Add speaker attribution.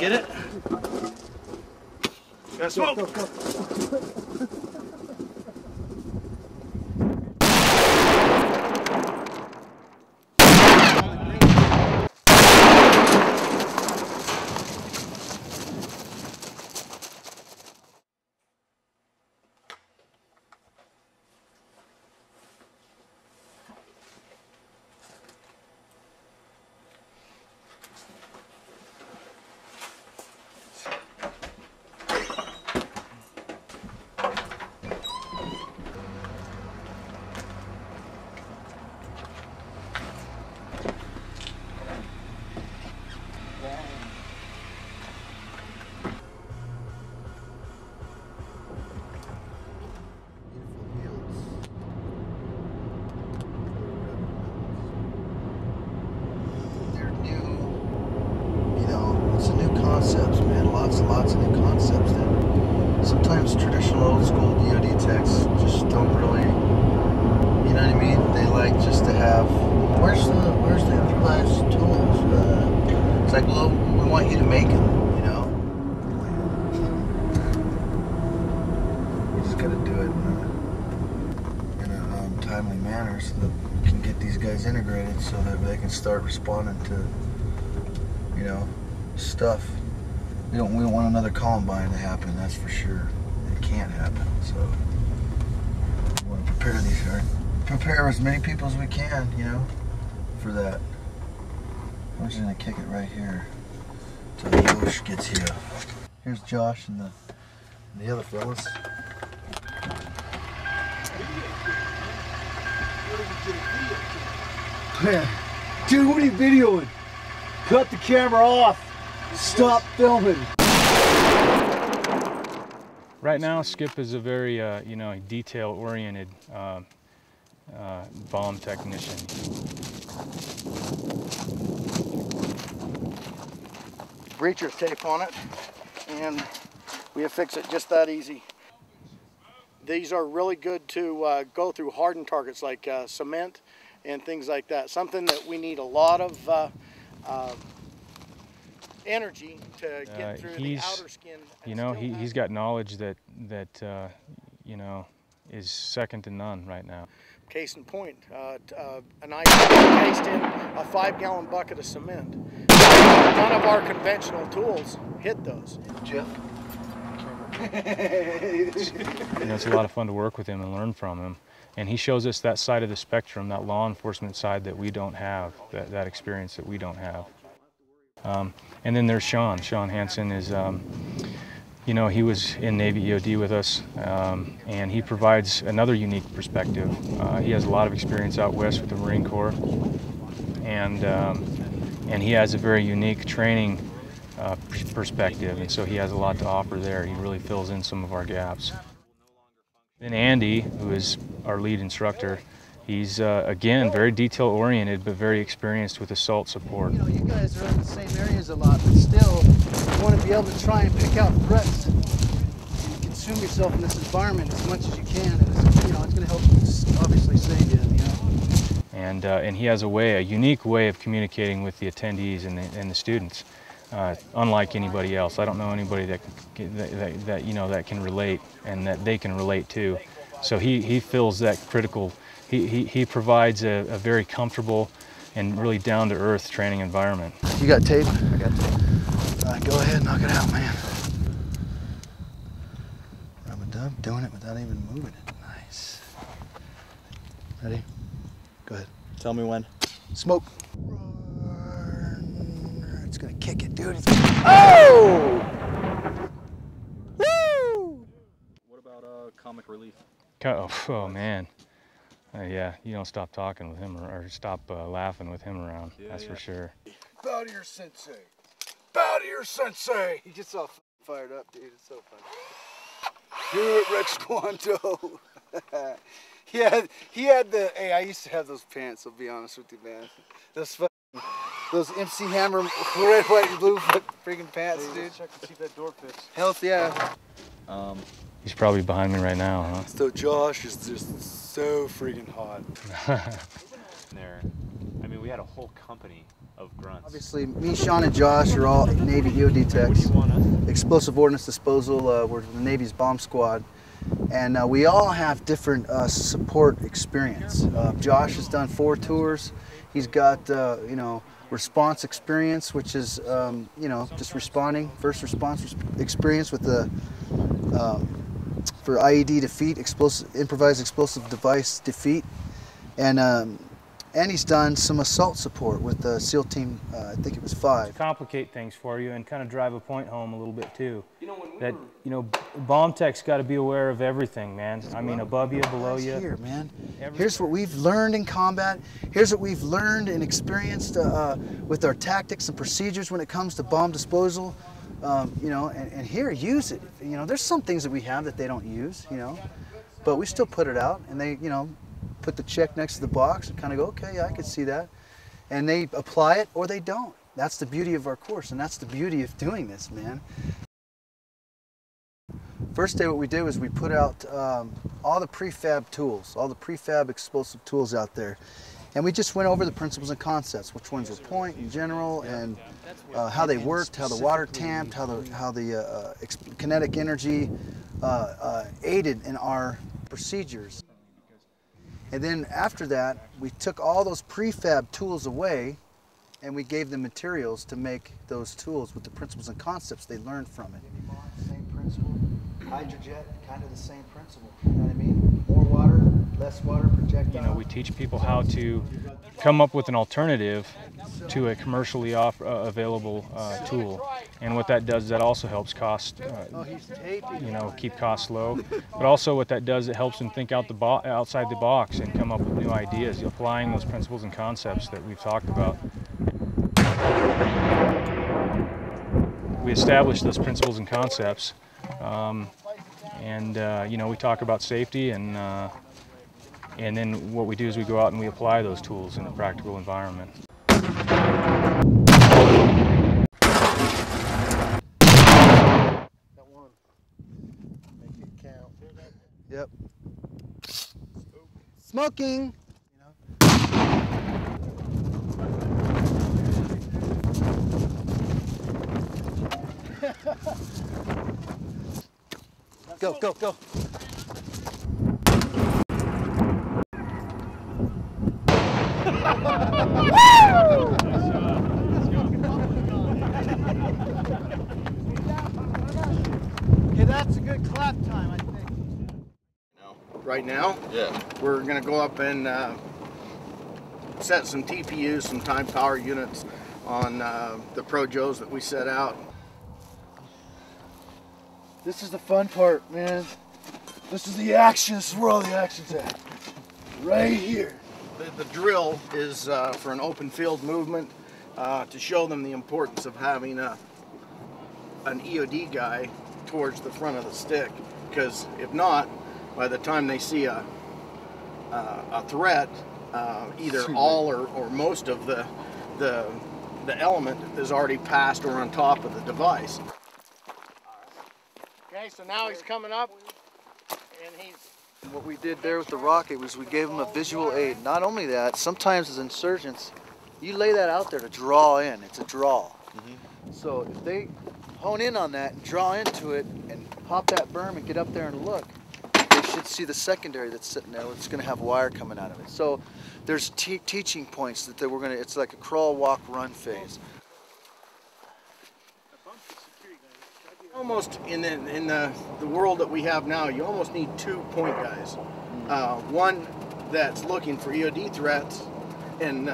Speaker 1: Get it? Got smoke!
Speaker 2: Go. Concepts, man. Lots and lots of new concepts that sometimes traditional old school DoD techs just don't really, you know what I mean? They like just to have, where's the improvised tools? It's like, well, we want you to make them, you know? We just gotta do it in a timely manner so that we can get these guys integrated so that they can start responding to, you know, stuff. We don't want another Columbine to happen, that's for sure. It can't happen, so we want to prepare as many people as we can, you know, for that. We're just gonna kick it right here until Josh gets here. Here's Josh and the other fellas.
Speaker 3: Dude, what are you videoing? Cut the camera off. Stop filming.
Speaker 4: Right now, Skip is a very, you know, detail-oriented bomb technician.
Speaker 1: Breacher's tape on it, and we affix it just that easy. These are really good to go through hardened targets like cement and things like that. Something that we need a lot of energy to get through the outer skin.
Speaker 4: You know, he's got knowledge that you know, is second to none right now.
Speaker 1: Case in point, an ice cased in a 5-gallon bucket of cement. None of our conventional tools hit those. Jeff?
Speaker 4: You know, it's a lot of fun to work with him and learn from him. And he shows us that side of the spectrum, that law enforcement side that we don't have, that experience that we don't have. And then there's Sean. Sean Hansen is, you know, he was in Navy EOD with us, and he provides another unique perspective. He has a lot of experience out west with the Marine Corps, and he has a very unique training perspective, and so he has a lot to offer there. He really fills in some of our gaps. Then Andy, who is our lead instructor, he's, again, very detail-oriented, but very experienced with assault support.
Speaker 2: You know, you guys are in the same areas a lot, but still, you want to be able to try and pick out threats and consume yourself in this environment as much as you can. And it's, you know, it's going to help obviously save you, you know.
Speaker 4: And he has a unique way of communicating with the attendees and the students, unlike anybody else. I don't know anybody that you know, that can relate and that they can relate to. So he fills that critical. He provides a very comfortable and really down-to-earth training environment.
Speaker 2: You got tape?
Speaker 1: I got tape.
Speaker 2: Go ahead, knock it out, man.
Speaker 1: I'm doing it without even moving it. Nice. Ready? Go ahead. Tell me when.
Speaker 2: Smoke. It's gonna kick it, dude. Oh! Woo!
Speaker 5: What about comic relief?
Speaker 4: Oh man. Yeah, you don't stop talking with him or stop laughing with him around. Yeah, that's for sure.
Speaker 3: Bow to your sensei. Bow to your sensei.
Speaker 2: He gets all fired up, dude. It's so funny.
Speaker 3: Do it, Rex Quanto. he had the. Hey, I used to have those pants. I'll be honest with you, man. Those MC Hammer red, white, and blue freaking pants, dude.
Speaker 5: Check to see if that door fits.
Speaker 2: Health, yeah.
Speaker 4: He's probably behind me right now, huh?
Speaker 3: So Josh is just so freaking hot.
Speaker 5: There, I mean, we had a whole company of grunts?
Speaker 3: Obviously, me, Sean, and Josh are all Navy EOD techs. Explosive Ordnance Disposal, we're the Navy's bomb squad. And we all have different support experience. Josh has done 4 tours. He's got, you know, response experience, which is, you know, just responding, first response experience with the, for IED defeat, improvised explosive device defeat. And he's done some assault support with the SEAL team, I think it was 5.
Speaker 4: To complicate things for you and kind of drive a point home a little bit too. That, you know, bomb tech's got to be aware of everything, man. I mean, above you, below you.
Speaker 3: Here, man. Here's what we've learned in combat. Here's what we've learned and experienced with our tactics and procedures when it comes to bomb disposal. You know, and here, use it. You know, there's some things that we have that they don't use, you know, but we still put it out, and they, you know, put the check next to the box and kind of go, okay, yeah, I can see that. And they apply it or they don't. That's the beauty of our course, and that's the beauty of doing this, man. First day what we did was we put out all the prefab tools, all the prefab explosive tools out there. And we just went over the principles and concepts, which ones were point in general, and how they worked, how the water tamped, how the kinetic energy aided in our procedures. And then after that, we took all those prefab tools away and we gave them materials to make those tools with the principles and concepts they learned from it. Same principle. Hydrojet, kind of the same principle. You know what I mean? More water, less water, projectile.
Speaker 4: You know, we teach people how to come up with an alternative to a commercially available tool. And what that does, that also helps cost, you know, keep costs low. But also what that does, it helps them think outside the box and come up with new ideas, applying those principles and concepts that we've talked about. We establish those principles and concepts, you know, we talk about safety, and then what we do is we go out and we apply those tools in a practical environment.
Speaker 3: Yep. Smoking. Go, go, go. Okay, that's a good clap time, I think.
Speaker 1: Right now, we're going to go up and set some TPUs, some time power units on the Projos that we set out.
Speaker 3: This is the fun part, man. This is the action. This is where all the action's at. Right here.
Speaker 1: The drill is for an open field movement to show them the importance of having an EOD guy towards the front of the stick, because if not, by the time they see a threat, either all or most of the element is already passed or on top of the device. Okay, so now he's coming up, and he's...
Speaker 3: What we did there with the rocket was we gave them a visual aid. Not only that, sometimes as insurgents, you lay that out there to draw in. It's a draw. So if they hone in on that and draw into it and pop that berm and get up there and look, they should see the secondary that's sitting there. It's going to have wire coming out of it. So there's teaching points that we're going to, it's like a crawl, walk, run phase.
Speaker 1: Almost in the world that we have now, you almost need 2 point guys. One that's looking for EOD threats, and